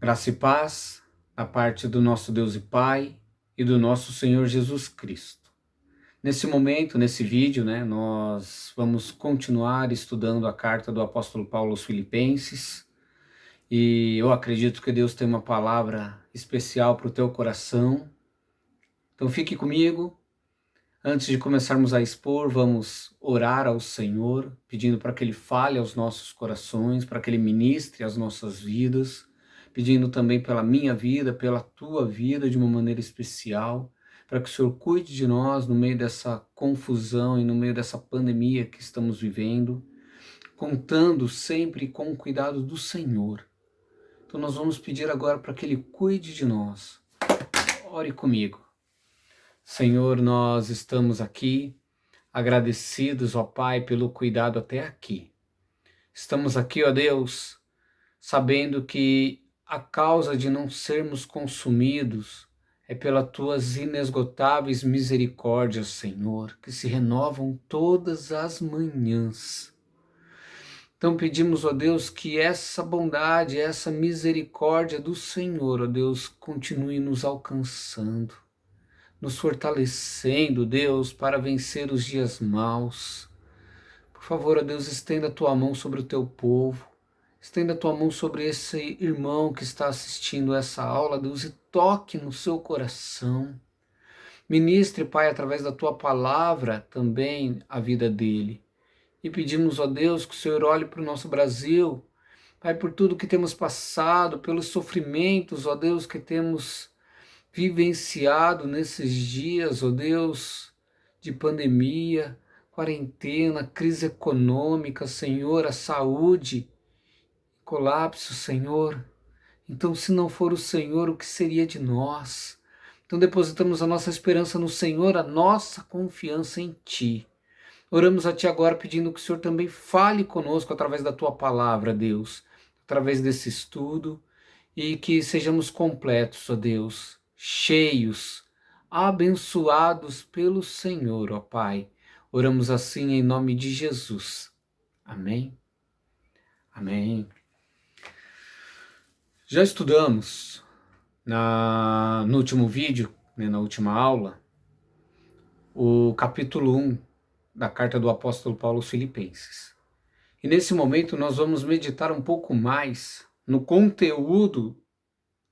Graça e paz da parte do nosso Deus e Pai e do nosso Senhor Jesus Cristo. Nesse momento, nesse vídeo, nós vamos continuar estudando a carta do apóstolo Paulo aos Filipenses e eu acredito que Deus tem uma palavra especial para o teu coração. Então fique comigo. Antes de começarmos a expor, vamos orar ao Senhor, pedindo para que Ele fale aos nossos corações, para que Ele ministre as nossas vidas, pedindo também pela minha vida, pela tua vida de uma maneira especial, para que o Senhor cuide de nós no meio dessa confusão e no meio dessa pandemia que estamos vivendo, contando sempre com o cuidado do Senhor. Então nós vamos pedir agora para que Ele cuide de nós. Ore comigo. Senhor, nós estamos aqui agradecidos, ó Pai, pelo cuidado até aqui. Estamos aqui, ó Deus, sabendo que a causa de não sermos consumidos é pelas tuas inesgotáveis misericórdias, Senhor, que se renovam todas as manhãs. Então pedimos, ó Deus, que essa bondade, essa misericórdia do Senhor, ó Deus, continue nos alcançando, nos fortalecendo, Deus, para vencer os dias maus. Por favor, ó Deus, estenda a tua mão sobre o teu povo, estenda a tua mão sobre esse irmão que está assistindo essa aula, Deus, e toque no seu coração. Ministre, Pai, através da tua palavra também a vida dele. E pedimos, ó Deus, que o Senhor olhe para o nosso Brasil, Pai, por tudo que temos passado, pelos sofrimentos, ó Deus, que temos vivenciado nesses dias, ó Deus, de pandemia, quarentena, crise econômica, Senhor, a saúde, colapso, Senhor. Então, se não for o Senhor, o que seria de nós? Então, depositamos a nossa esperança no Senhor, a nossa confiança em Ti. Oramos a Ti agora pedindo que o Senhor também fale conosco através da Tua palavra, Deus, através desse estudo, e que sejamos completos, ó Deus, cheios, abençoados pelo Senhor, ó Pai. Oramos assim em nome de Jesus. Amém? Amém. Já estudamos no último vídeo, na última aula, o capítulo 1 da carta do apóstolo Paulo aos Filipenses. E nesse momento nós vamos meditar um pouco mais no conteúdo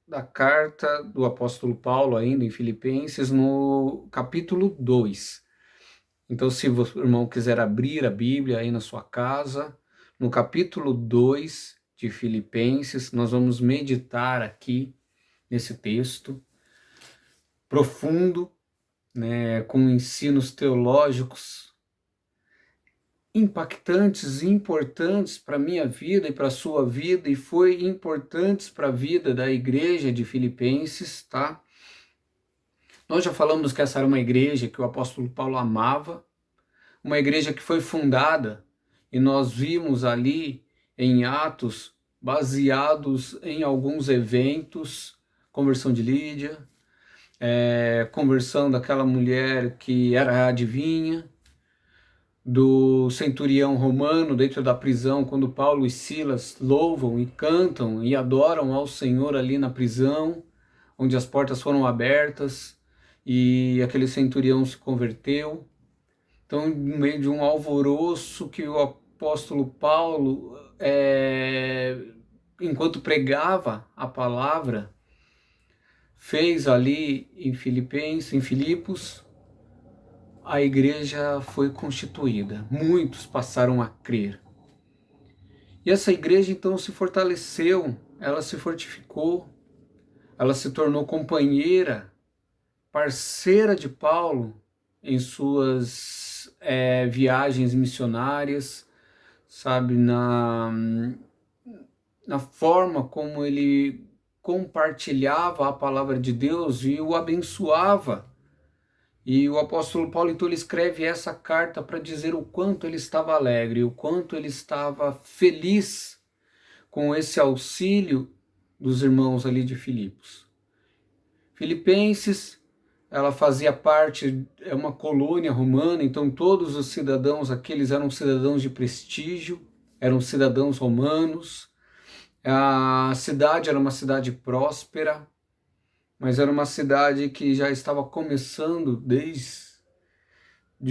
da carta do apóstolo Paulo, ainda em Filipenses, no capítulo 2. Então, se o irmão quiser abrir a Bíblia aí na sua casa, no capítulo 2 de Filipenses, nós vamos meditar aqui nesse texto profundo, com ensinos teológicos impactantes e importantes para a minha vida e para a sua vida, e foi importantes para a vida da igreja de Filipenses, tá? Nós já falamos que essa era uma igreja que o apóstolo Paulo amava, uma igreja que foi fundada, e nós vimos ali em Atos, baseados em alguns eventos, conversão de Lídia, conversão daquela mulher que era adivinha, do centurião romano dentro da prisão, quando Paulo e Silas louvam e cantam e adoram ao Senhor ali na prisão, onde as portas foram abertas e aquele centurião se converteu. Então, no meio de um alvoroço que o apóstolo Paulo, enquanto pregava a palavra, fez ali em Filipos, a igreja foi constituída, muitos passaram a crer. E essa igreja então se fortaleceu, ela se fortificou, ela se tornou companheira, parceira de Paulo em suas viagens missionárias, sabe, na forma como ele compartilhava a palavra de Deus e o abençoava. E o apóstolo Paulo, então, ele escreve essa carta para dizer o quanto ele estava alegre, o quanto ele estava feliz com esse auxílio dos irmãos ali de Filipos. Filipenses, ela fazia parte, é uma colônia romana, então todos os cidadãos, aqueles eram cidadãos de prestígio, eram cidadãos romanos, A cidade era uma cidade próspera, mas era uma cidade que já estava começando desde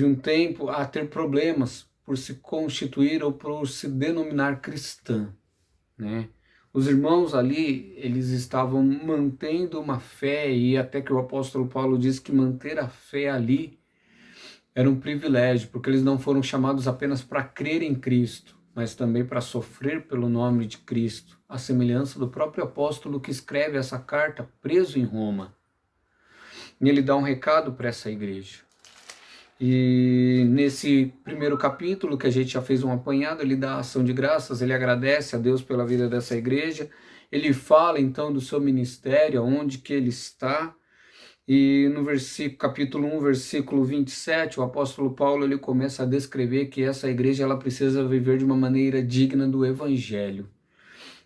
um tempo a ter problemas por se constituir ou por se denominar cristã, né? Os irmãos ali, eles estavam mantendo uma fé, e até que o apóstolo Paulo diz que manter a fé ali era um privilégio, porque eles não foram chamados apenas para crer em Cristo, mas também para sofrer pelo nome de Cristo, à semelhança do próprio apóstolo que escreve essa carta preso em Roma. E ele dá um recado para essa igreja. E nesse primeiro capítulo, que a gente já fez um apanhado, ele dá ação de graças, ele agradece a Deus pela vida dessa igreja, ele fala então do seu ministério, onde que ele está, e no capítulo 1, versículo 27, o apóstolo Paulo ele começa a descrever que essa igreja ela precisa viver de uma maneira digna do evangelho.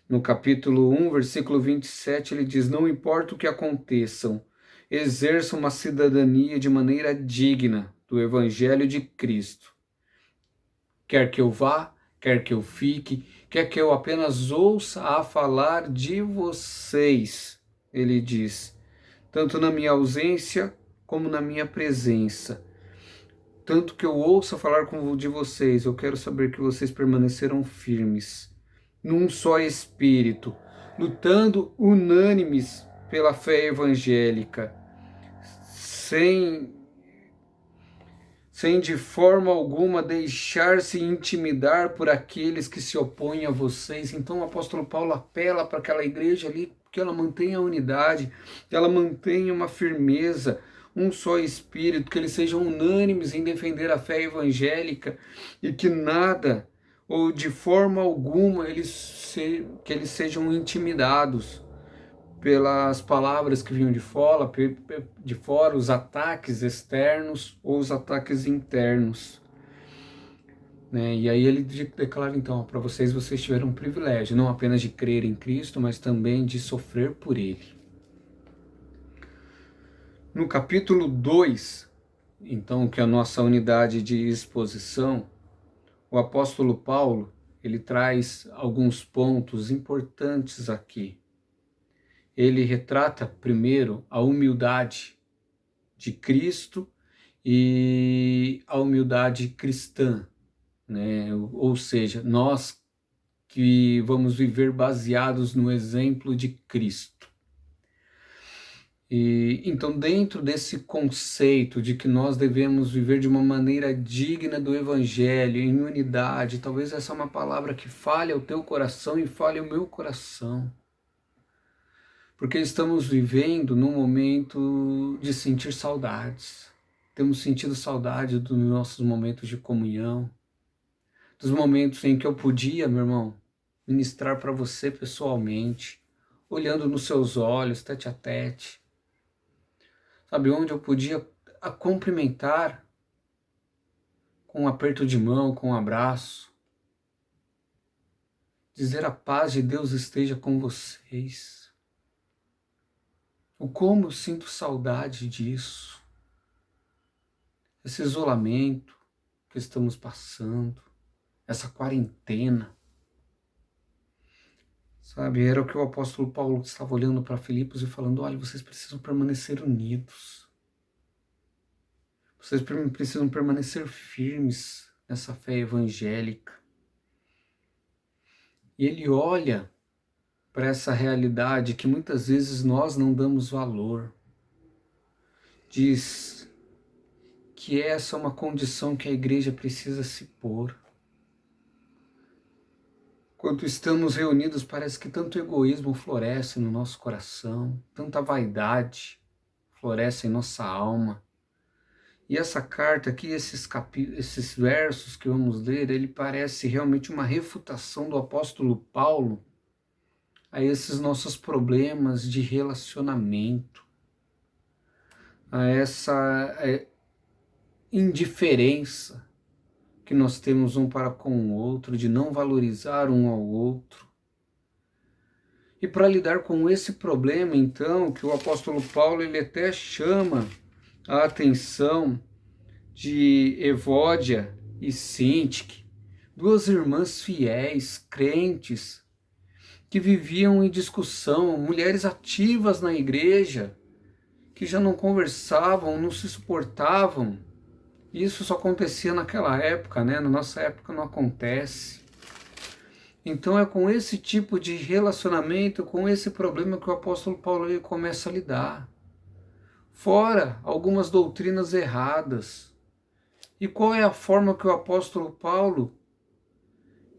No capítulo 1, versículo 27, ele diz: não importa o que aconteçam, exerçam uma cidadania de maneira digna do Evangelho de Cristo. Quer que eu vá, quer que eu fique, quer que eu apenas ouça a falar de vocês, ele diz, tanto na minha ausência como na minha presença. Tanto que eu ouça falar de vocês, eu quero saber que vocês permaneceram firmes, num só espírito, lutando unânimes pela fé evangélica, sem de forma alguma deixar-se intimidar por aqueles que se opõem a vocês. Então o apóstolo Paulo apela para aquela igreja ali que ela mantenha a unidade, que ela mantenha uma firmeza, um só espírito, que eles sejam unânimes em defender a fé evangélica e que nada ou de forma alguma que eles sejam intimidados pelas palavras que vinham de fora, os ataques externos ou os ataques internos. Né? E aí ele declara então, para vocês tiveram um privilégio, não apenas de crer em Cristo, mas também de sofrer por Ele. No capítulo 2, então, que é a nossa unidade de exposição, o apóstolo Paulo, ele traz alguns pontos importantes aqui. Ele retrata primeiro a humildade de Cristo e a humildade cristã, né? Ou seja, nós que vamos viver baseados no exemplo de Cristo. E então, dentro desse conceito de que nós devemos viver de uma maneira digna do Evangelho, em unidade, talvez essa é uma palavra que fale ao teu coração e fale ao meu coração. Porque estamos vivendo num momento de sentir saudades. Temos sentido saudade dos nossos momentos de comunhão, dos momentos em que eu podia, meu irmão, ministrar para você pessoalmente, olhando nos seus olhos, tete a tete. Sabe, onde eu podia cumprimentar com um aperto de mão, com um abraço. Dizer a paz de Deus esteja com vocês. O como eu sinto saudade disso. Esse isolamento que estamos passando, essa quarentena. Sabe, era o que o apóstolo Paulo estava olhando para Filipos e falando, olha, vocês precisam permanecer unidos. Vocês precisam permanecer firmes nessa fé evangélica. E ele olha para essa realidade que muitas vezes nós não damos valor. Diz que essa é uma condição que a igreja precisa se pôr. Quando estamos reunidos, parece que tanto egoísmo floresce no nosso coração, tanta vaidade floresce em nossa alma. E essa carta aqui, esses versos que vamos ler, ele parece realmente uma refutação do apóstolo Paulo a esses nossos problemas de relacionamento, a essa indiferença que nós temos um para com o outro, de não valorizar um ao outro. E para lidar com esse problema, então, que o apóstolo Paulo ele até chama a atenção de Evódia e Sintique, duas irmãs fiéis, crentes, que viviam em discussão, mulheres ativas na igreja, que já não conversavam, não se suportavam. Isso só acontecia naquela época, né? Na nossa época não acontece. Então é com esse tipo de relacionamento, com esse problema que o apóstolo Paulo ele começa a lidar. Fora algumas doutrinas erradas. E qual é a forma que o apóstolo Paulo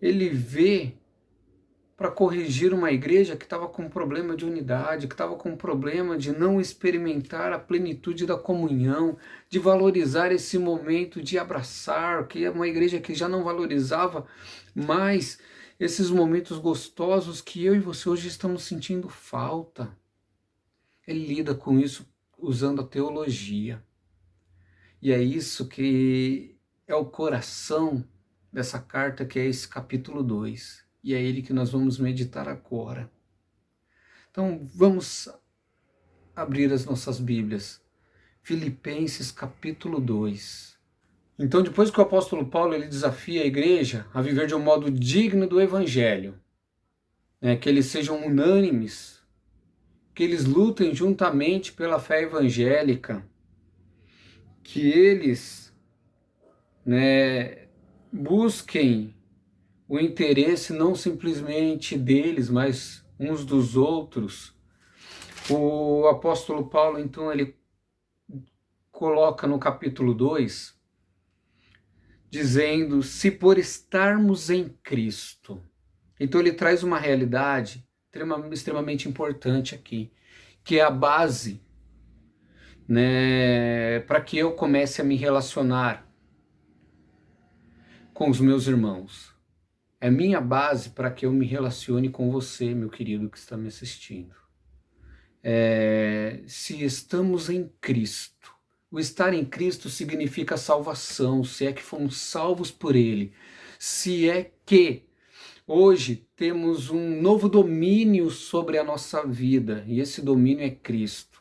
ele vê para corrigir uma igreja que estava com problema de unidade, que estava com problema de não experimentar a plenitude da comunhão, de valorizar esse momento de abraçar, que é uma igreja que já não valorizava mais esses momentos gostosos que eu e você hoje estamos sentindo falta. Ele lida com isso usando a teologia. E é isso que é o coração dessa carta, que é esse capítulo 2. E é ele que nós vamos meditar agora. Então vamos abrir as nossas Bíblias. Filipenses capítulo 2. Então depois que o apóstolo Paulo ele desafia a igreja a viver de um modo digno do evangelho, né, que eles sejam unânimes, que eles lutem juntamente pela fé evangélica, que eles, né, busquem o interesse não simplesmente deles, mas uns dos outros. O apóstolo Paulo, então, ele coloca no capítulo 2, dizendo, se por estarmos em Cristo. Então ele traz uma realidade extremamente importante aqui, que é a base, né, para que eu comece a me relacionar com os meus irmãos. É minha base para que eu me relacione com você, meu querido que está me assistindo. Se estamos em Cristo, o estar em Cristo significa salvação, se é que fomos salvos por Ele, se é que hoje temos um novo domínio sobre a nossa vida, e esse domínio é Cristo.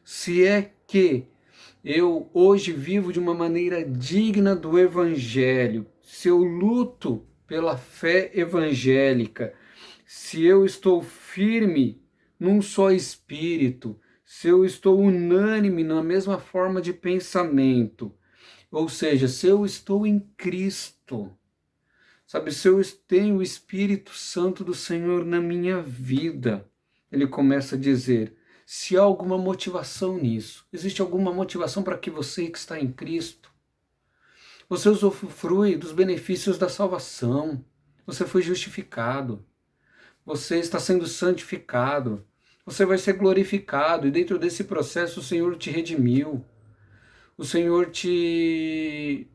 Se é que eu hoje vivo de uma maneira digna do Evangelho, se eu luto pela fé evangélica, se eu estou firme num só espírito, se eu estou unânime na mesma forma de pensamento, ou seja, se eu estou em Cristo, sabe, se eu tenho o Espírito Santo do Senhor na minha vida, ele começa a dizer, se há alguma motivação nisso, existe alguma motivação para que você que está em Cristo, você usufrui dos benefícios da salvação, você foi justificado, você está sendo santificado, você vai ser glorificado, e dentro desse processo o Senhor te redimiu, o Senhor te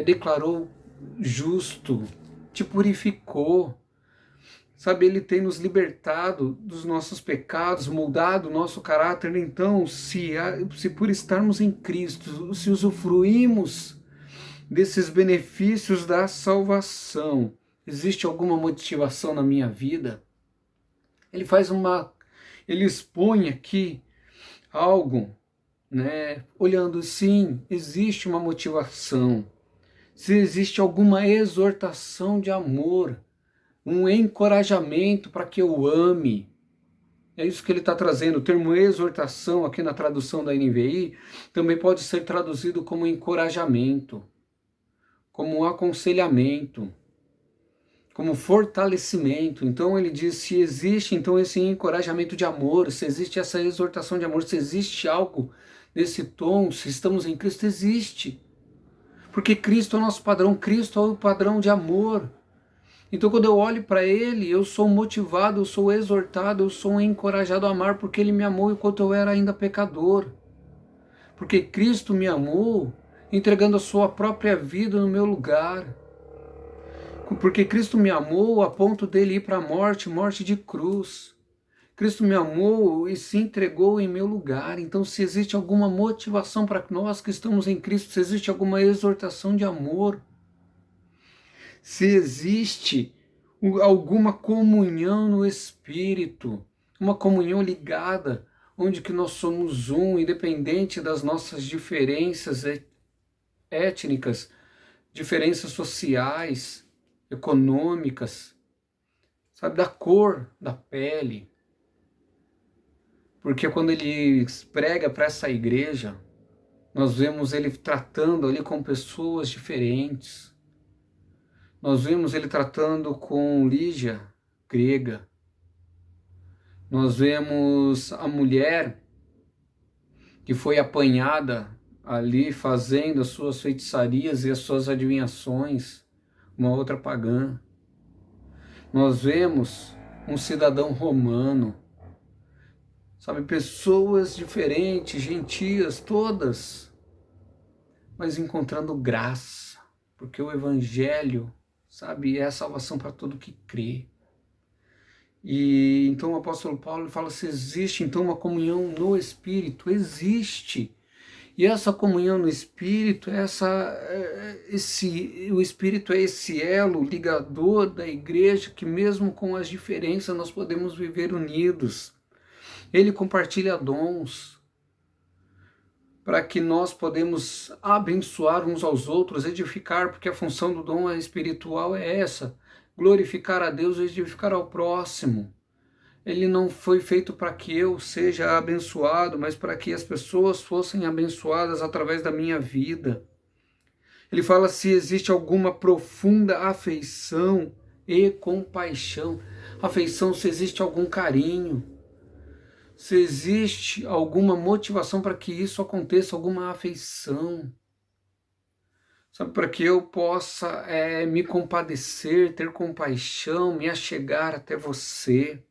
declarou justo, te purificou, sabe, Ele tem nos libertado dos nossos pecados, moldado o nosso caráter. Então, se por estarmos em Cristo, se usufruímos desses benefícios da salvação, existe alguma motivação na minha vida? Ele expõe aqui algo, né? Olhando, sim, existe uma motivação, se existe alguma exortação de amor, um encorajamento para que eu ame. É isso que ele está trazendo. O termo exortação, aqui na tradução da NVI, também pode ser traduzido como encorajamento, como aconselhamento, como fortalecimento. Então ele diz, se existe então esse encorajamento de amor, se existe essa exortação de amor, se existe algo desse tom, se estamos em Cristo, existe. Porque Cristo é o nosso padrão, Cristo é o padrão de amor. Então quando eu olho para Ele, eu sou motivado, eu sou exortado, eu sou encorajado a amar, porque Ele me amou enquanto eu era ainda pecador. Porque Cristo me amou, entregando a sua própria vida no meu lugar. Porque Cristo me amou a ponto dele ir para a morte, morte de cruz. Cristo me amou e se entregou em meu lugar. Então, se existe alguma motivação para nós que estamos em Cristo, se existe alguma exortação de amor, se existe alguma comunhão no Espírito, uma comunhão ligada, onde que nós somos um, independente das nossas diferenças étnicas, diferenças sociais, econômicas, sabe, da cor da pele. Porque quando ele prega para essa igreja, nós vemos ele tratando ali com pessoas diferentes. Nós vemos ele tratando com Lígia, grega. Nós vemos a mulher que foi apanhada ali fazendo as suas feitiçarias e as suas adivinhações, uma outra pagã. Nós vemos um cidadão romano, sabe, pessoas diferentes, gentias, todas, mas encontrando graça, porque o evangelho, sabe, é a salvação para todo que crê. E então o apóstolo Paulo fala: se existe então uma comunhão no Espírito, existe. E essa comunhão no Espírito, o Espírito é esse elo ligador da igreja, que mesmo com as diferenças nós podemos viver unidos. Ele compartilha dons para que nós podemos abençoar uns aos outros, edificar, porque a função do dom espiritual é essa: glorificar a Deus e edificar ao próximo. Ele não foi feito para que eu seja abençoado, mas para que as pessoas fossem abençoadas através da minha vida. Ele fala se existe alguma profunda afeição e compaixão. Afeição, se existe algum carinho, se existe alguma motivação para que isso aconteça, alguma afeição. Sabe, para que eu possa me compadecer, ter compaixão, me achegar até você.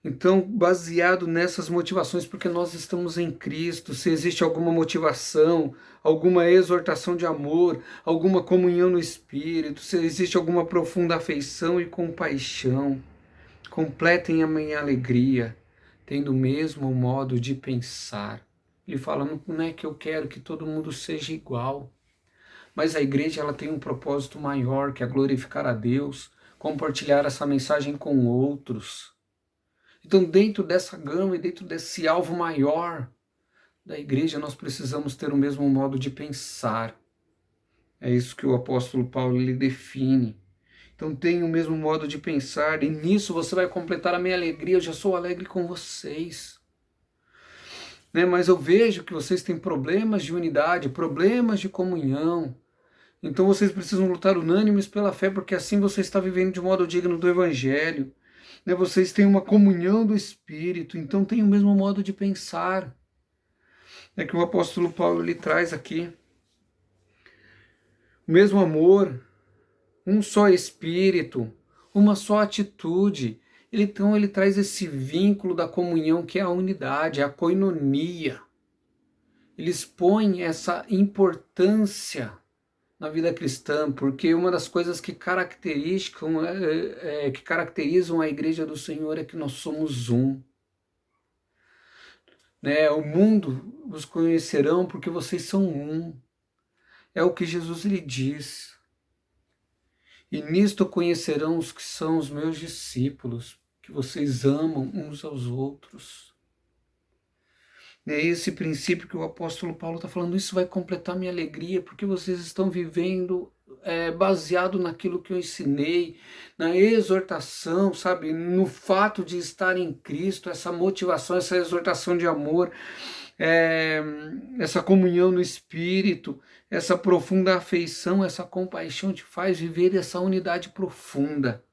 Então, baseado nessas motivações, porque nós estamos em Cristo, se existe alguma motivação, alguma exortação de amor, alguma comunhão no Espírito, se existe alguma profunda afeição e compaixão, completem a minha alegria, tendo o mesmo modo de pensar. Ele fala, não é que eu quero que todo mundo seja igual, mas a igreja ela tem um propósito maior, que é glorificar a Deus, compartilhar essa mensagem com outros. Então, dentro dessa gama e dentro desse alvo maior da igreja, nós precisamos ter o mesmo modo de pensar. É isso que o apóstolo Paulo ele define. Então, tenha o mesmo modo de pensar, e nisso você vai completar a minha alegria. Eu já sou alegre com vocês. Mas eu vejo que vocês têm problemas de unidade, problemas de comunhão. Então, vocês precisam lutar unânimes pela fé, porque assim você está vivendo de modo digno do Evangelho. Vocês têm uma comunhão do Espírito, então tem o mesmo modo de pensar. É que o apóstolo Paulo ele traz aqui. O mesmo amor, um só Espírito, uma só atitude. Então ele traz esse vínculo da comunhão que é a unidade, a koinonia. Ele expõe essa importância na vida cristã, porque uma das coisas que caracterizam a igreja do Senhor é que nós somos um. O mundo os conhecerão porque vocês são um. É o que Jesus lhe diz. E nisto conhecerão os que são os meus discípulos, que vocês amam uns aos outros. É esse princípio que o apóstolo Paulo está falando, isso vai completar minha alegria, porque vocês estão vivendo baseado naquilo que eu ensinei, na exortação, sabe, no fato de estar em Cristo, essa motivação, essa exortação de amor, essa comunhão no Espírito, essa profunda afeição, essa compaixão te faz viver essa unidade profunda.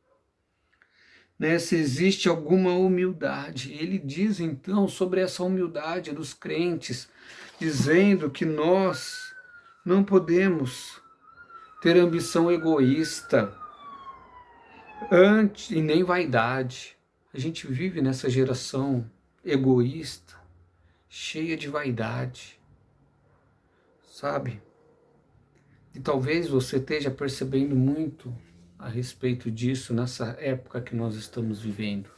Se existe alguma humildade. Ele diz então sobre essa humildade dos crentes, dizendo que nós não podemos ter ambição egoísta e nem vaidade. A gente vive nessa geração egoísta, cheia de vaidade, sabe? E talvez você esteja percebendo muito a respeito disso nessa época que nós estamos vivendo.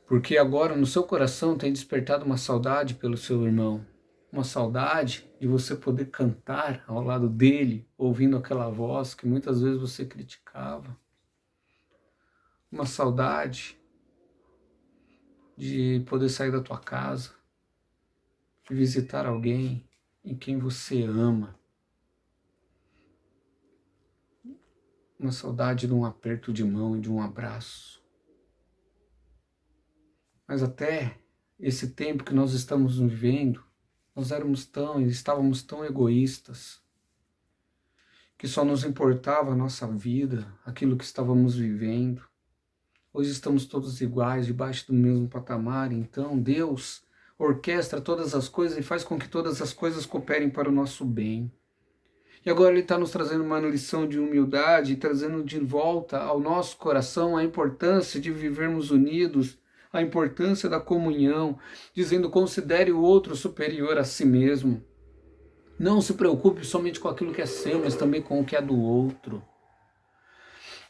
Porque agora no seu coração tem despertado uma saudade pelo seu irmão, uma saudade de você poder cantar ao lado dele, ouvindo aquela voz que muitas vezes você criticava, uma saudade de poder sair da tua casa, de visitar alguém em quem você ama, uma saudade de um aperto de mão e de um abraço. Mas até esse tempo que nós estamos vivendo, nós estávamos tão egoístas, que só nos importava a nossa vida, aquilo que estávamos vivendo. Hoje estamos todos iguais, debaixo do mesmo patamar, então Deus orquestra todas as coisas e faz com que todas as coisas cooperem para o nosso bem. E agora Ele está nos trazendo uma lição de humildade, trazendo de volta ao nosso coração a importância de vivermos unidos, a importância da comunhão, dizendo: considere o outro superior a si mesmo. Não se preocupe somente com aquilo que é seu, mas também com o que é do outro.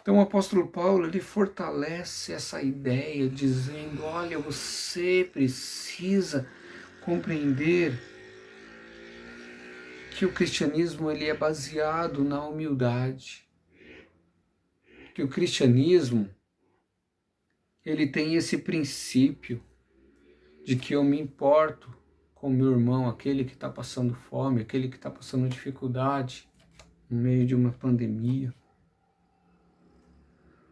Então o apóstolo Paulo, ele fortalece essa ideia, dizendo: olha, você precisa compreender que o cristianismo ele é baseado na humildade. Que o cristianismo ele tem esse princípio de que eu me importo com o meu irmão, aquele que está passando fome, aquele que está passando dificuldade no meio de uma pandemia.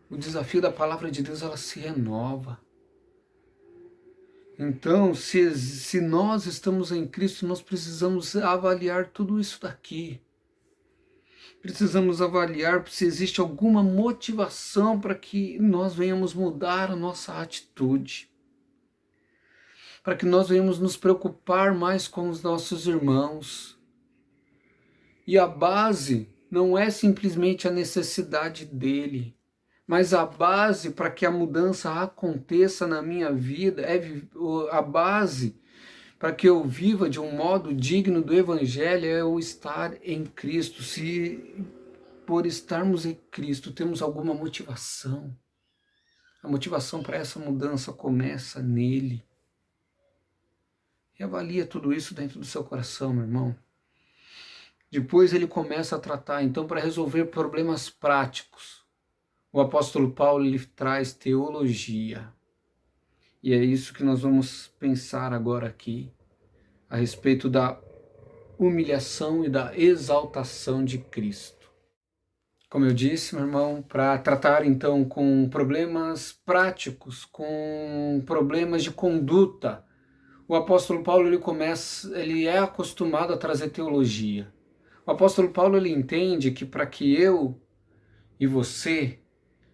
O desafio da palavra de Deus, ela se renova. Então, se nós estamos em Cristo, nós precisamos avaliar tudo isso daqui. Precisamos avaliar se existe alguma motivação para que nós venhamos mudar a nossa atitude. Para que nós venhamos nos preocupar mais com os nossos irmãos. E a base não é simplesmente a necessidade dele, mas a base para que a mudança aconteça na minha vida, a base para que eu viva de um modo digno do Evangelho é o estar em Cristo. Se por estarmos em Cristo temos alguma motivação, a motivação para essa mudança começa nele. E avalia tudo isso dentro do seu coração, meu irmão. Depois ele começa a tratar, então, para resolver problemas práticos. O apóstolo Paulo ele traz teologia. E é isso que nós vamos pensar agora aqui, a respeito da humilhação e da exaltação de Cristo. Como eu disse, meu irmão, para tratar então com problemas práticos, com problemas de conduta, o apóstolo Paulo ele é acostumado a trazer teologia. O apóstolo Paulo ele entende que para que eu e você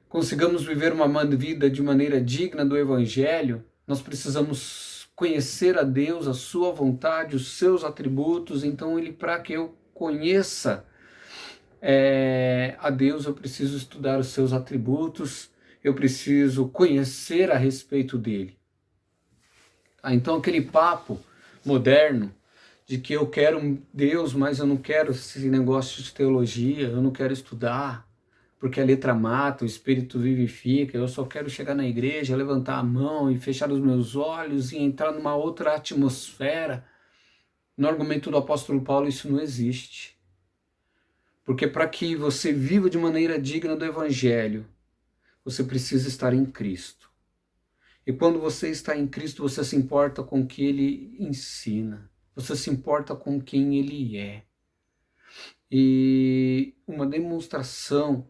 consigamos viver uma vida de maneira digna do Evangelho, nós precisamos conhecer a Deus, a sua vontade, os seus atributos. Então, para que eu conheça a Deus, eu preciso estudar os seus atributos, eu preciso conhecer a respeito dele. Então, aquele papo moderno de que eu quero Deus, mas eu não quero esse negócio de teologia, eu não quero estudar, porque a letra mata, o Espírito vivifica, eu só quero chegar na igreja, levantar a mão e fechar os meus olhos e entrar numa outra atmosfera. No argumento do apóstolo Paulo isso não existe. Porque para que você viva de maneira digna do Evangelho, você precisa estar em Cristo. E quando você está em Cristo, você se importa com o que Ele ensina. Você se importa com quem Ele é. E uma demonstração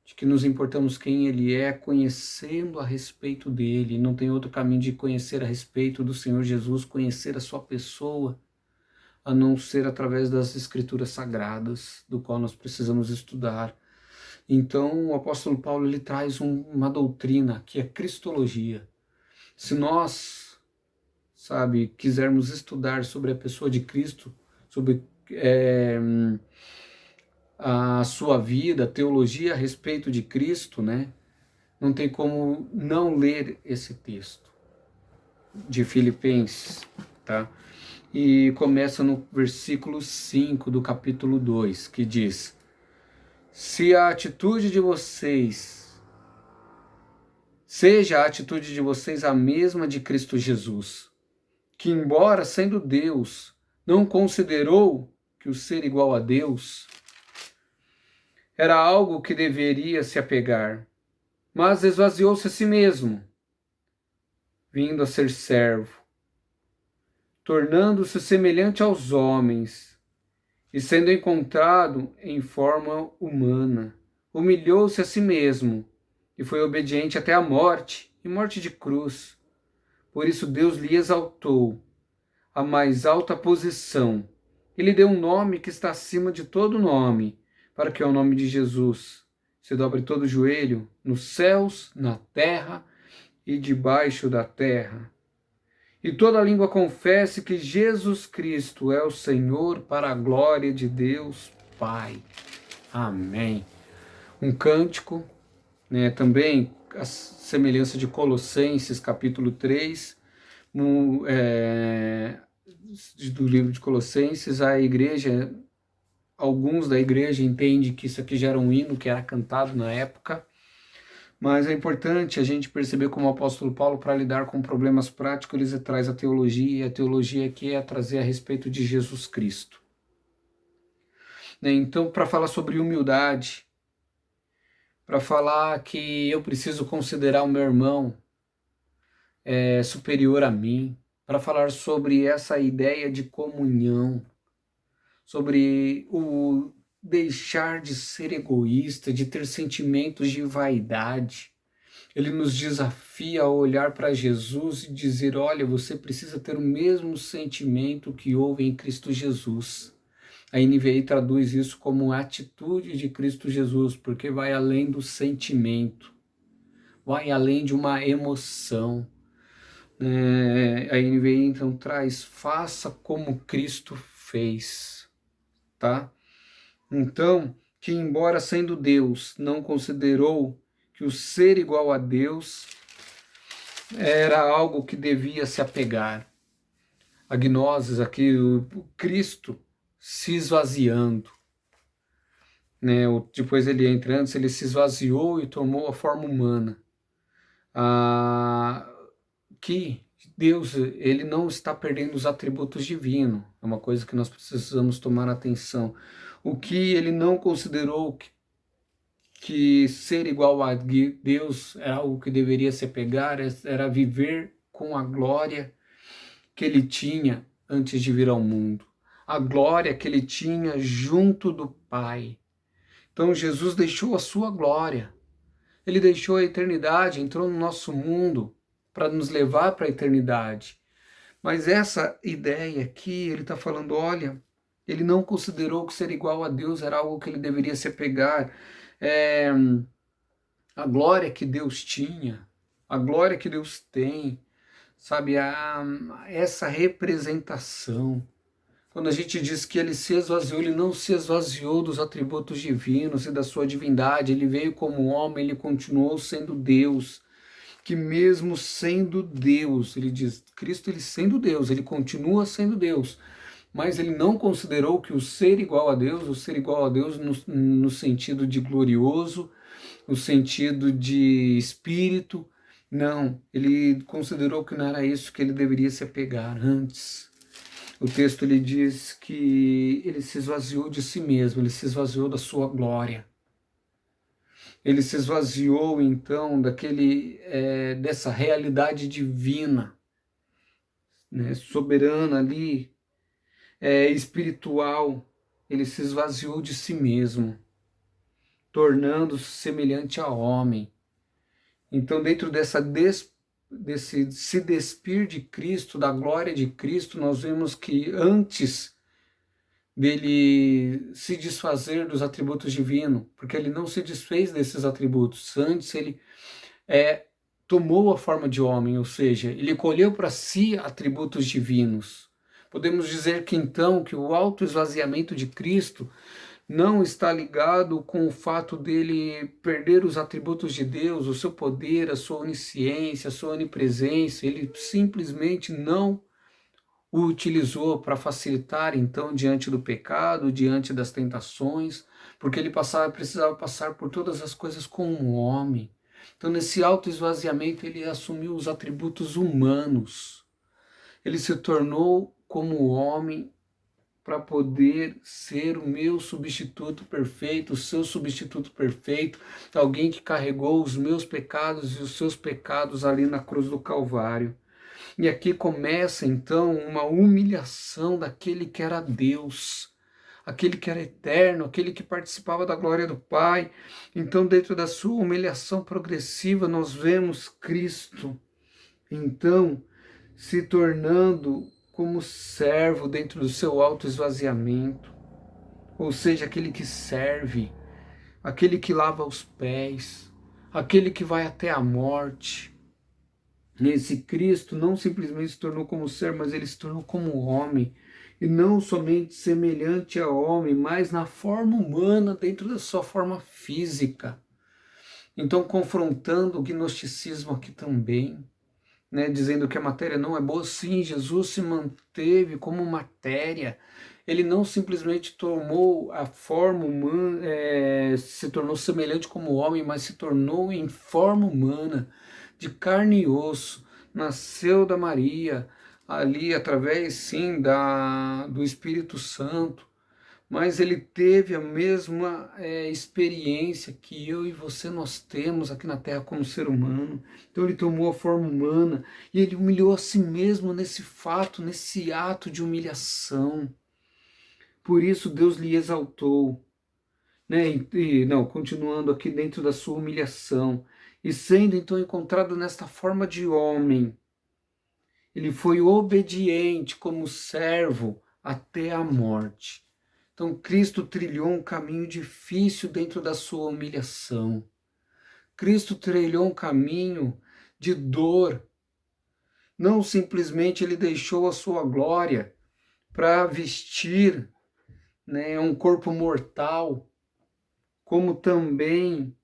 de que nos importamos quem Ele é, conhecendo a respeito dEle. Não tem outro caminho de conhecer a respeito do Senhor Jesus, conhecer a sua pessoa, a não ser através das Escrituras Sagradas, do qual nós precisamos estudar. Então o apóstolo Paulo ele traz uma doutrina que é cristologia. Se nós, quisermos estudar sobre a pessoa de Cristo, sobre a sua vida, a teologia a respeito de Cristo, né? Não tem como não ler esse texto de Filipenses, tá? E começa no versículo 5 do capítulo 2, que diz: se a atitude de vocês seja a atitude de vocês a mesma de Cristo Jesus, que embora sendo Deus, não considerou que o ser igual a Deus era algo que deveria se apegar, mas esvaziou-se a si mesmo, vindo a ser servo, tornando-se semelhante aos homens, e sendo encontrado em forma humana, humilhou-se a si mesmo e foi obediente até a morte, e morte de cruz. Por isso Deus lhe exaltou a mais alta posição. Ele deu um nome que está acima de todo nome, para que ao nome de Jesus se dobre todo o joelho, nos céus, na terra e debaixo da terra. E toda língua confesse que Jesus Cristo é o Senhor, para a glória de Deus Pai. Amém. Um cântico, né, também a semelhança de Colossenses, capítulo 3, do livro de Colossenses. A igreja, alguns da igreja entendem que isso aqui já era um hino que era cantado na época, mas é importante a gente perceber como o apóstolo Paulo, para lidar com problemas práticos, ele traz a teologia, e a teologia aqui é trazer a respeito de Jesus Cristo. Então, para falar sobre humildade, para falar que eu preciso considerar o meu irmão superior a mim, para falar sobre essa ideia de comunhão, sobre o deixar de ser egoísta, de ter sentimentos de vaidade. Ele nos desafia a olhar para Jesus e dizer: olha, você precisa ter o mesmo sentimento que houve em Cristo Jesus. A NVI traduz isso como atitude de Cristo Jesus, porque vai além do sentimento, vai além de uma emoção. A NVI então traz: faça como Cristo fez, tá? Então, que embora sendo Deus, não considerou que o ser igual a Deus era algo que devia se apegar. A gnosis aqui, o Cristo se esvaziando, né? Depois ele entrando, ele se esvaziou e tomou a forma humana. Que Deus, ele não está perdendo os atributos divinos, é uma coisa que nós precisamos tomar atenção. O que ele não considerou que ser igual a Deus era algo que deveria se apegar, era viver com a glória que ele tinha antes de vir ao mundo, a glória que ele tinha junto do Pai. Então Jesus deixou a sua glória, ele deixou a eternidade, entrou no nosso mundo para nos levar para a eternidade. Mas essa ideia aqui, ele está falando, olha, ele não considerou que ser igual a Deus era algo que ele deveria se apegar. A glória que Deus tinha, a glória que Deus tem, sabe, essa representação. Quando a gente diz que ele se esvaziou, ele não se esvaziou dos atributos divinos e da sua divindade, ele veio como homem, ele continuou sendo Deus, que mesmo sendo Deus, ele diz, Cristo, ele sendo Deus, ele continua sendo Deus, mas ele não considerou que o ser igual a Deus no sentido de glorioso, no sentido de espírito, não, ele considerou que não era isso que ele deveria se apegar antes. O texto ele diz que ele se esvaziou de si mesmo, ele se esvaziou da sua glória. Ele se esvaziou então dessa realidade divina, né, soberana ali, espiritual. Ele se esvaziou de si mesmo, tornando-se semelhante a homem. Então, dentro desse se despir de Cristo, da glória de Cristo, nós vemos que antes dele se desfazer dos atributos divinos, porque ele não se desfez desses atributos, antes ele tomou a forma de homem, ou seja, ele colheu para si atributos divinos. Podemos dizer que então que o autoesvaziamento de Cristo não está ligado com o fato dele perder os atributos de Deus, o seu poder, a sua onisciência, a sua onipresença. Ele simplesmente não o utilizou para facilitar, então, diante do pecado, diante das tentações, porque ele precisava passar por todas as coisas como um homem. Então, nesse autoesvaziamento, ele assumiu os atributos humanos. Ele se tornou como homem para poder ser o meu substituto perfeito, o seu substituto perfeito, alguém que carregou os meus pecados e os seus pecados ali na cruz do Calvário. E aqui começa então uma humilhação daquele que era Deus, aquele que era eterno, aquele que participava da glória do Pai. Então, dentro da sua humilhação progressiva, nós vemos Cristo, então, se tornando como servo dentro do seu autoesvaziamento, ou seja, aquele que serve, aquele que lava os pés, aquele que vai até a morte. Esse Cristo não simplesmente se tornou como ser, mas ele se tornou como homem, e não somente semelhante a homem, mas na forma humana, dentro da sua forma física. Então, confrontando o gnosticismo aqui também, né, dizendo que a matéria não é boa. Sim, Jesus se manteve como matéria. Ele não simplesmente tomou a forma humana, se tornou semelhante como homem, mas se tornou em forma humana, de carne e osso, nasceu da Maria, ali através, sim, do Espírito Santo, mas ele teve a mesma experiência que eu e você nós temos aqui na Terra como ser humano. Então ele tomou a forma humana e ele humilhou a si mesmo nesse fato, nesse ato de humilhação. Por isso Deus lhe exaltou, né? Não, continuando aqui dentro da sua humilhação, e sendo então encontrado nesta forma de homem, ele foi obediente como servo até a morte. Então Cristo trilhou um caminho difícil dentro da sua humilhação. Cristo trilhou um caminho de dor. Não simplesmente ele deixou a sua glória para vestir, né, um corpo mortal, como também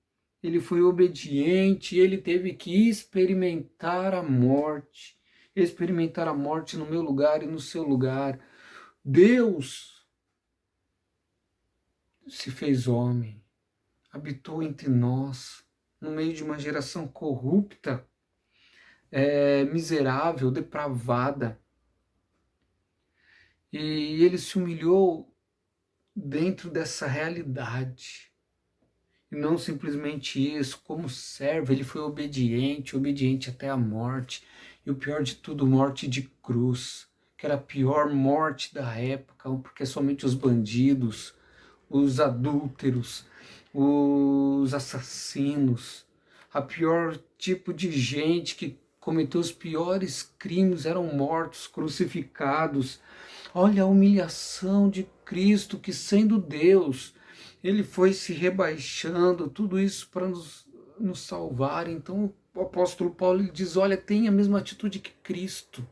ele foi obediente, ele teve que experimentar a morte no meu lugar e no seu lugar. Deus se fez homem, habitou entre nós, no meio de uma geração corrupta, miserável, depravada. E ele se humilhou dentro dessa realidade. E não simplesmente isso, como servo, ele foi obediente, obediente até a morte. E o pior de tudo, morte de cruz, que era a pior morte da época, porque somente os bandidos, os adúlteros, os assassinos, a pior tipo de gente que cometeu os piores crimes eram mortos, crucificados. Olha a humilhação de Cristo, que sendo Deus, ele foi se rebaixando, tudo isso para nos salvar. Então o apóstolo Paulo ele diz, olha, tenha a mesma atitude que Cristo.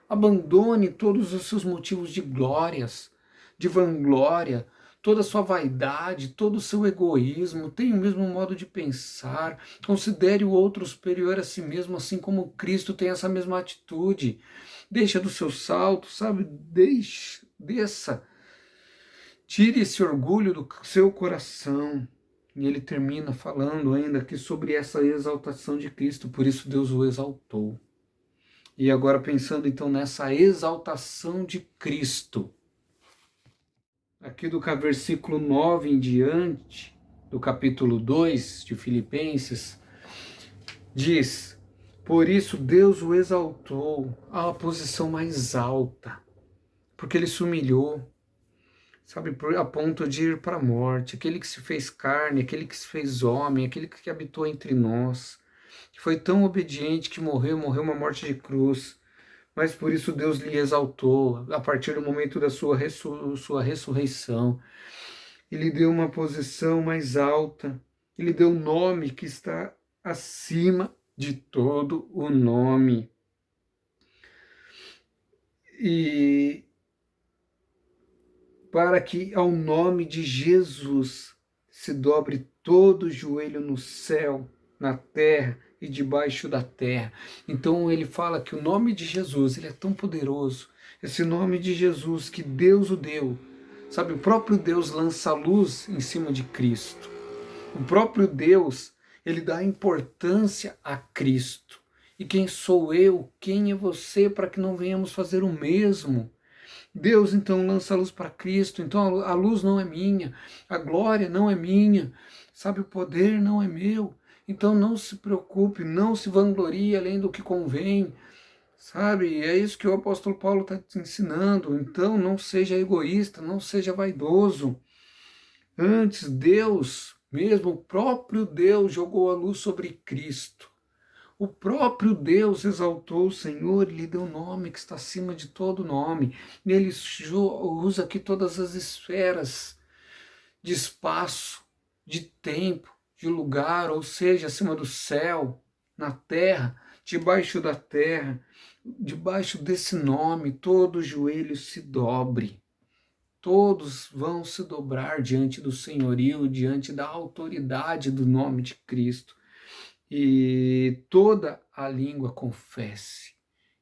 Abandone todos os seus motivos de glórias, de vanglória, toda a sua vaidade, todo o seu egoísmo, tenha o mesmo modo de pensar, considere o outro superior a si mesmo, assim como Cristo tem essa mesma atitude. Deixa do seu salto, sabe? Desça. Tire esse orgulho do seu coração. E ele termina falando ainda aqui sobre essa exaltação de Cristo, por isso Deus o exaltou. E agora pensando então nessa exaltação de Cristo, aqui do versículo 9 em diante, do capítulo 2 de Filipenses, diz, por isso Deus o exaltou à posição mais alta, porque ele se humilhou, sabe, a ponto de ir para a morte, aquele que se fez carne, aquele que se fez homem, aquele que habitou entre nós, que foi tão obediente que morreu uma morte de cruz, mas por isso Deus lhe exaltou, a partir do momento da sua ressurreição, ele deu uma posição mais alta, ele deu um nome que está acima de todo o nome. E para que ao nome de Jesus se dobre todo o joelho no céu, na terra e debaixo da terra. Então ele fala que o nome de Jesus, ele é tão poderoso, esse nome de Jesus que Deus o deu, sabe, o próprio Deus lança luz em cima de Cristo. O próprio Deus, ele dá importância a Cristo. E quem sou eu, quem é você, para que não venhamos fazer o mesmo? Deus então lança a luz para Cristo, então a luz não é minha, a glória não é minha, sabe, o poder não é meu. Então não se preocupe, não se vanglorie além do que convém, Sabe? É isso que o apóstolo Paulo está te ensinando. Então, não seja egoísta, não seja vaidoso. Antes, Deus, mesmo o próprio Deus, jogou a luz sobre Cristo. O próprio Deus exaltou o Senhor e lhe deu um nome que está acima de todo nome. Ele usa aqui todas as esferas de espaço, de tempo, de lugar, ou seja, acima do céu, na terra, debaixo da terra, debaixo desse nome, todo joelho se dobre. Todos vão se dobrar diante do senhorio, diante da autoridade do nome de Cristo. E toda a língua confesse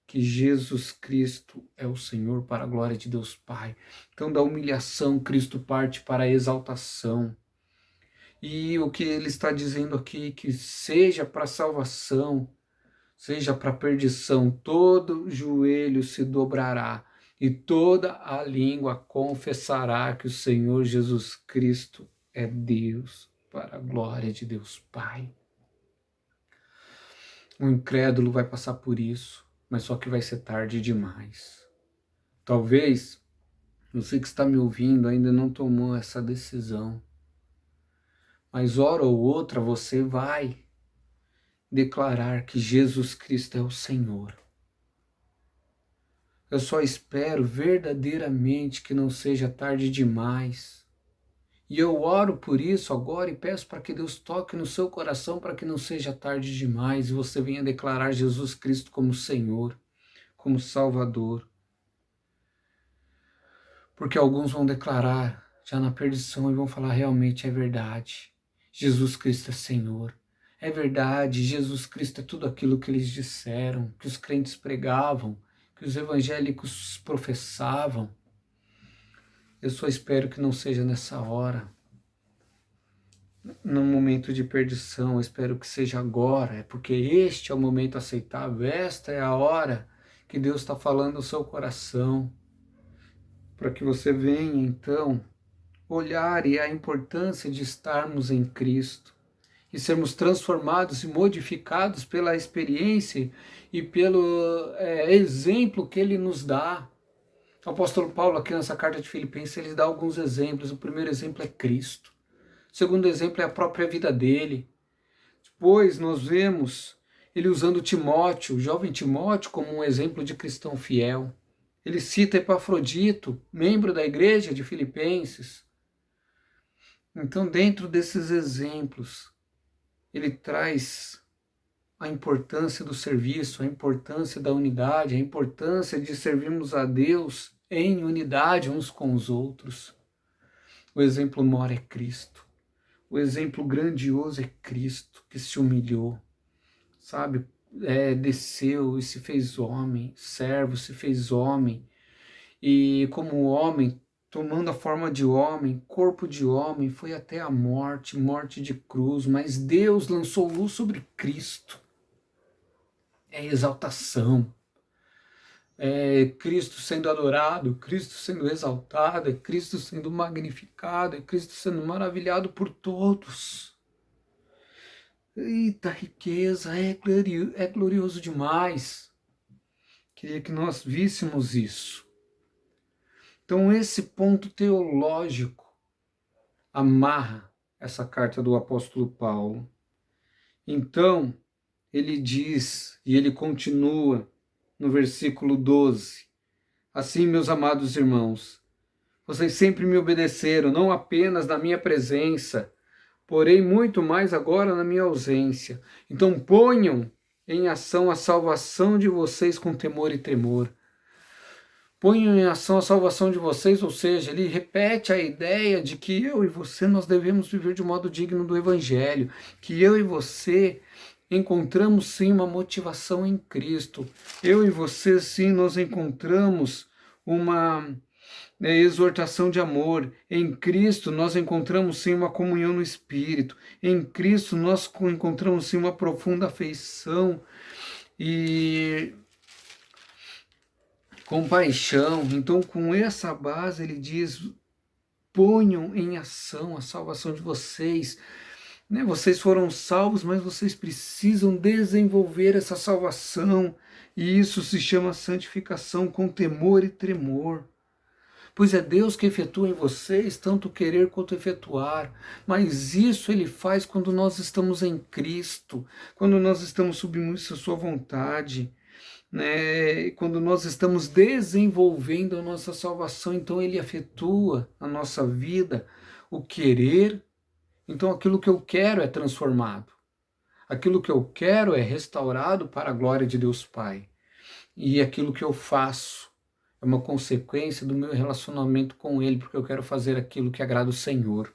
que Jesus Cristo é o Senhor, para a glória de Deus Pai. Então, da humilhação, Cristo parte para a exaltação. E o que ele está dizendo aqui, que seja para salvação, seja para perdição, todo joelho se dobrará e toda a língua confessará que o Senhor Jesus Cristo é Deus, para a glória de Deus Pai. O incrédulo vai passar por isso, mas só que vai ser tarde demais. Talvez você que está me ouvindo ainda não tomou essa decisão, mas hora ou outra você vai declarar que Jesus Cristo é o Senhor. Eu só espero verdadeiramente que não seja tarde demais. E eu oro por isso agora e peço para que Deus toque no seu coração para que não seja tarde demais e você venha declarar Jesus Cristo como Senhor, como Salvador. Porque alguns vão declarar já na perdição e vão falar realmente é verdade. Jesus Cristo é Senhor. É verdade, Jesus Cristo é tudo aquilo que eles disseram, que os crentes pregavam, que os evangélicos professavam. Eu só espero que não seja nessa hora, no momento de perdição, eu espero que seja agora, é porque este é o momento aceitável, esta é a hora que Deus está falando no seu coração, para que você venha então olhar e a importância de estarmos em Cristo e sermos transformados e modificados pela experiência e pelo exemplo que Ele nos dá. O apóstolo Paulo aqui nessa carta de Filipenses, ele dá alguns exemplos. O primeiro exemplo é Cristo. O segundo exemplo é a própria vida dele. Depois nós vemos ele usando Timóteo, o jovem Timóteo, como um exemplo de cristão fiel. Ele cita Epafrodito, membro da igreja de Filipenses. Então, dentro desses exemplos, ele traz a importância do serviço, a importância da unidade, a importância de servirmos a Deus em unidade uns com os outros. O exemplo maior é Cristo. O exemplo grandioso é Cristo, que se humilhou, sabe? Desceu e se fez homem, servo, se fez homem. E como homem, tomando a forma de homem, corpo de homem, foi até a morte, morte de cruz, mas Deus lançou luz sobre Cristo. É exaltação. É Cristo sendo adorado, Cristo sendo exaltado, é Cristo sendo magnificado, é Cristo sendo maravilhado por todos. Eita riqueza, é glorioso demais. Queria que nós víssemos isso. Então esse ponto teológico amarra essa carta do apóstolo Paulo. Então ele diz, e ele continua no versículo 12, assim, meus amados irmãos, vocês sempre me obedeceram, não apenas na minha presença, porém muito mais agora na minha ausência. Então ponham em ação a salvação de vocês com temor e tremor. Ponham em ação a salvação de vocês, ou seja, ele repete a ideia de que eu e você, nós devemos viver de modo digno do Evangelho, que eu e você encontramos sim uma motivação em Cristo. Eu e você sim, nós encontramos uma exortação de amor. Em Cristo nós encontramos sim uma comunhão no Espírito. Em Cristo nós encontramos sim uma profunda afeição e compaixão. Então, com essa base, ele diz: ponham em ação a salvação de vocês. né? Vocês foram salvos, mas vocês precisam desenvolver essa salvação, e isso se chama santificação com temor e tremor. Pois é Deus que efetua em vocês tanto querer quanto efetuar, mas isso Ele faz quando nós estamos em Cristo, quando nós estamos submissos à sua vontade, né? Quando nós estamos desenvolvendo a nossa salvação, então Ele efetua na nossa vida o querer. Então aquilo que eu quero é transformado, aquilo que eu quero é restaurado para a glória de Deus Pai, e aquilo que eu faço é uma consequência do meu relacionamento com Ele, porque eu quero fazer aquilo que agrada o Senhor,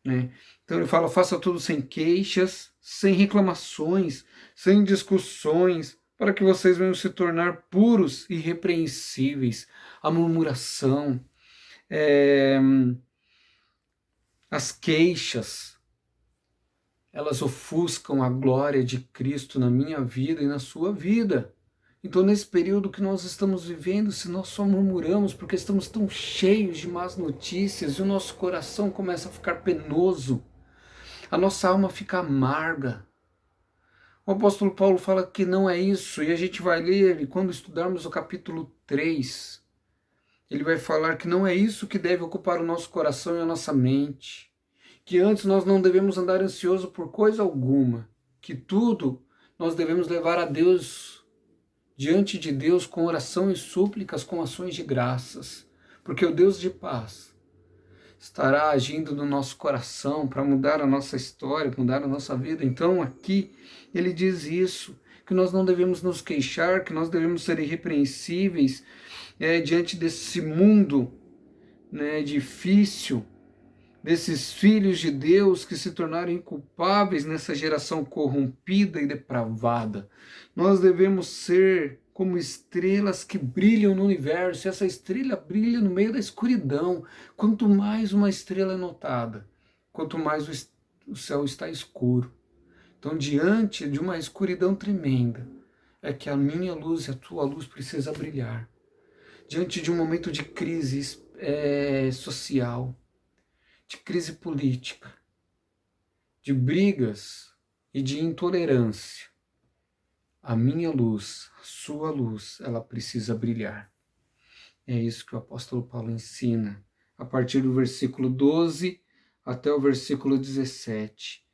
né? Então ele fala, faça tudo sem queixas, sem reclamações, sem discussões, para que vocês venham se tornar puros e irrepreensíveis. A murmuração, as queixas, elas ofuscam a glória de Cristo na minha vida e na sua vida. Então, nesse período que nós estamos vivendo, se nós só murmuramos porque estamos tão cheios de más notícias e o nosso coração começa a ficar penoso, a nossa alma fica amarga. O apóstolo Paulo fala que não é isso, e a gente vai ler, e quando estudarmos o capítulo 3, ele vai falar que não é isso que deve ocupar o nosso coração e a nossa mente, que antes nós não devemos andar ansioso por coisa alguma, que tudo nós devemos levar a Deus, diante de Deus, com oração e súplicas, com ações de graças, porque o Deus de paz estará agindo no nosso coração para mudar a nossa história, mudar a nossa vida. Então aqui ele diz isso, que nós não devemos nos queixar, que nós devemos ser irrepreensíveis diante desse mundo, né, difícil, desses filhos de Deus que se tornaram inculpáveis nessa geração corrompida e depravada. Nós devemos ser como estrelas que brilham no universo, e essa estrela brilha no meio da escuridão. Quanto mais uma estrela é notada, quanto mais o céu está escuro. Então, diante de uma escuridão tremenda, é que a minha luz e a tua luz precisa brilhar. Diante de um momento de crise social, de crise política, de brigas e de intolerância, a minha luz, a sua luz, ela precisa brilhar. É isso que o apóstolo Paulo ensina, a partir do versículo 12 até o versículo 17.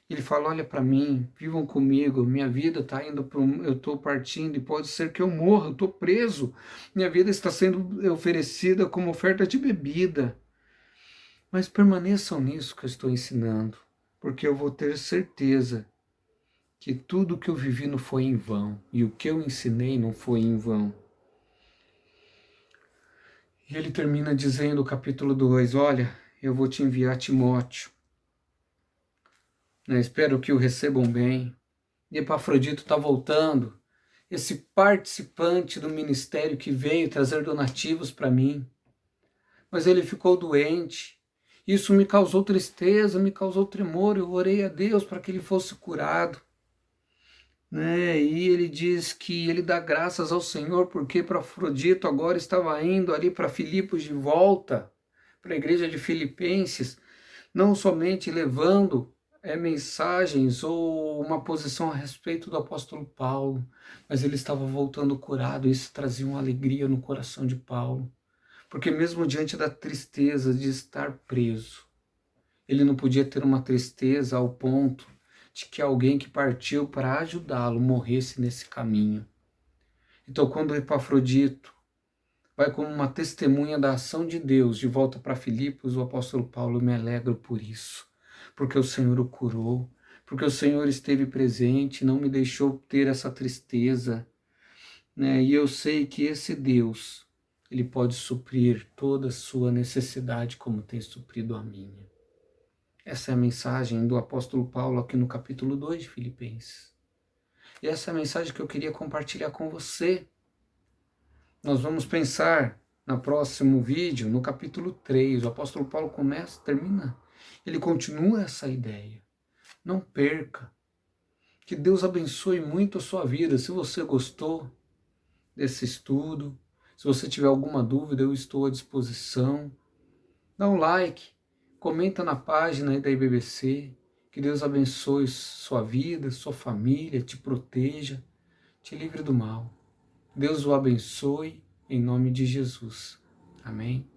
Ele fala, olha para mim, vivam comigo, minha vida está indo para eu estou partindo e pode ser que eu morra, eu estou preso. Minha vida está sendo oferecida como oferta de bebida. Mas permaneçam nisso que eu estou ensinando, porque eu vou ter certeza que tudo o que eu vivi não foi em vão, e o que eu ensinei não foi em vão. E ele termina dizendo, o capítulo 2, olha, eu vou te enviar Timóteo, né, espero que o recebam bem. E Epafrodito está voltando, esse participante do ministério que veio trazer donativos para mim, mas ele ficou doente. Isso me causou tristeza, me causou tremor, eu orei a Deus para que ele fosse curado. Né? E ele diz que ele dá graças ao Senhor porque Epafrodito agora estava indo ali para Filipos de volta, para a igreja de Filipenses, não somente levando mensagens ou uma posição a respeito do apóstolo Paulo, mas ele estava voltando curado, e isso trazia uma alegria no coração de Paulo, porque mesmo diante da tristeza de estar preso, ele não podia ter uma tristeza ao ponto de que alguém que partiu para ajudá-lo morresse nesse caminho. Então, quando Epafrodito vai como uma testemunha da ação de Deus de volta para Filipos, o apóstolo Paulo, me alegro por isso, porque o Senhor o curou, porque o Senhor esteve presente, não me deixou ter essa tristeza, né? E eu sei que esse Deus, ele pode suprir toda a sua necessidade como tem suprido a minha. Essa é a mensagem do apóstolo Paulo aqui no capítulo 2 de Filipenses. E essa é a mensagem que eu queria compartilhar com você. Nós vamos pensar no próximo vídeo, no capítulo 3. O apóstolo Paulo termina, ele continua essa ideia. Não perca. Que Deus abençoe muito a sua vida. Se você gostou desse estudo, se você tiver alguma dúvida, eu estou à disposição. Dá um like. Comenta na página aí da IBBC, Que Deus abençoe sua vida, sua família, te proteja, te livre do mal. Deus o abençoe em nome de Jesus. Amém.